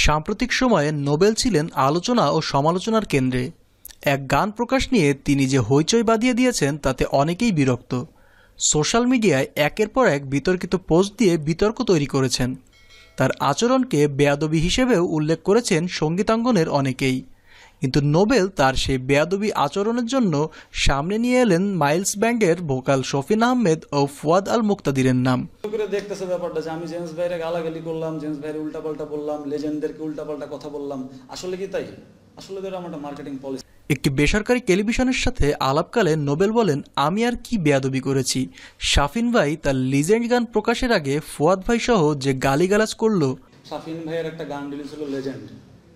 সাম্প্রতিক সময়ে নোবেল ছিলেন আলোচনা ও সমালোচনার কেন্দ্রে। এক গান প্রকাশ নিয়ে তিনি যে হইচই বাঁধিয়ে দিয়েছেন তাতে অনেকেই বিরক্ত। সোশ্যাল মিডিয়ায় একের পর এক বিতর্কিত পোস্ট দিয়ে বিতর্ক তৈরি করেছেন। তার আচরণকে বেয়াদবি হিসেবেও উল্লেখ করেছেন সঙ্গীতাঙ্গনের অনেকেই। কিন্তু নোবেল তার সেই বেয়াদবি আচরণের জন্য সামনে নিয়ে এলেন মাইলস ব্যান্ডের ভোকাল শফিন আহমেদ ও ফুয়াদ আল মুক্তাদিরের নাম। দেখতেছে ব্যাপারটা যে আমি জেমস ভাইয়ের গালাগালি করলাম, জেমস ভাইয়ের উল্টাপাল্টা বললাম, লেজেন্ডদেরকে উল্টাপাল্টা কথা বললাম। আসলে কি তাই? আসলে তো আমার মার্কেটিং পলিসি। একটি বেসরকারি টেলিভিশনের সাথে আলাপকালে নোবেল বলেন, আমি আর কি বেয়াদবি করেছি। শাফিন ভাই তার লিজেন্ড গান প্রকাশের আগে ফুয়াদ ভাই সহ যে গালিগালাজ করলো। শাফিন ভাইয়ের একটা গান রিলিজ হলো লেজেন্ড,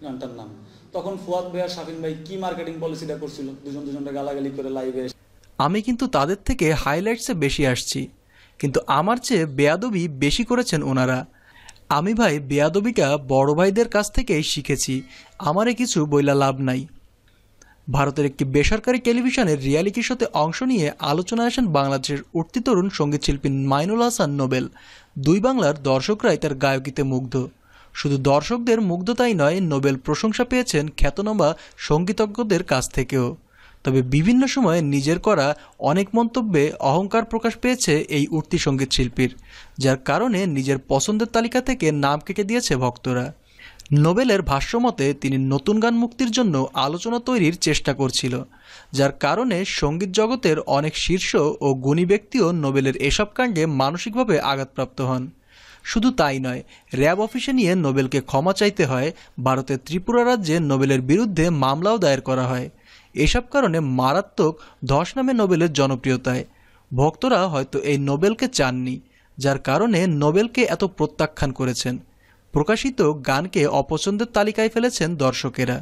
গানটার নাম। তখন ফুয়াদ ভাই আর শাফিন ভাই কি মার্কেটিং পলিসিটা করছিল, দুজনটা গালাগালি করে লাইভে। আমি কিন্তু তাদের থেকে হাইলাইটসে বেশি আসছি, কিন্তু আমার চেয়ে বেয়াদবি বেশি করেছেন ওনারা। আমি ভাই বেয়াদবিটা বড় ভাইদের কাছ থেকেই শিখেছি, আমারে কিছু বইলা লাভ নাই। ভারতের একটি বেসরকারি টেলিভিশনের রিয়ালিটি শোতে অংশ নিয়ে আলোচনায় আসেন বাংলাদেশের উঠতি তরুণ সঙ্গীতশিল্পী মাইনুল হাসান নোবেল। দুই বাংলার দর্শকরাই তার গায়কিতে মুগ্ধ। শুধু দর্শকদের মুগ্ধতাই নয়, নোবেল প্রশংসা পেয়েছেন খ্যাতনামা সঙ্গীতজ্ঞদের কাছ থেকেও। তবে বিভিন্ন সময়ে নিজের করা অনেক মন্তব্যে অহংকার প্রকাশ পেয়েছে এই উঠতি সঙ্গীত শিল্পীর, যার কারণে নিজের পছন্দের তালিকা থেকে নাম কেটে দিয়েছে ভক্তরা। নোবেলের ভাষ্যমতে তিনি নতুন গান মুক্তির জন্য আলোচনা তৈরির চেষ্টা করছিল, যার কারণে সঙ্গীত জগতের অনেক শীর্ষ ও গুণী ব্যক্তিও নোবেলের এসব কাণ্ডে মানসিকভাবে আঘাতপ্রাপ্ত হন। শুধু তাই নয়, র্যাব অফিসে নিয়ে নোবেলকে ক্ষমা চাইতে হয়। ভারতের ত্রিপুরা রাজ্যে নোবেলের বিরুদ্ধে মামলাও দায়ের করা হয়। এসব কারণে মারাত্মক ধস নামে নোবেলের জনপ্রিয়তায়। ভক্তরা হয়তো এই নোবেলকে চাননি, যার কারণে নোবেলকে এত প্রত্যাখ্যান করেছেন। প্রকাশিত গানকে অপছন্দের তালিকায় ফেলেছেন দর্শকেরা।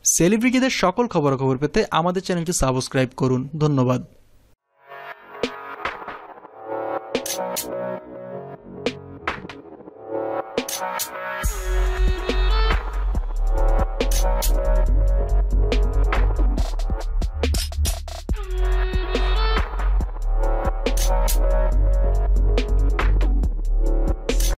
সেলিব্রিটিদের সকল খবরাখবর পেতে আমাদের চ্যানেলটি সাবস্ক্রাইব করুন। ধন্যবাদ।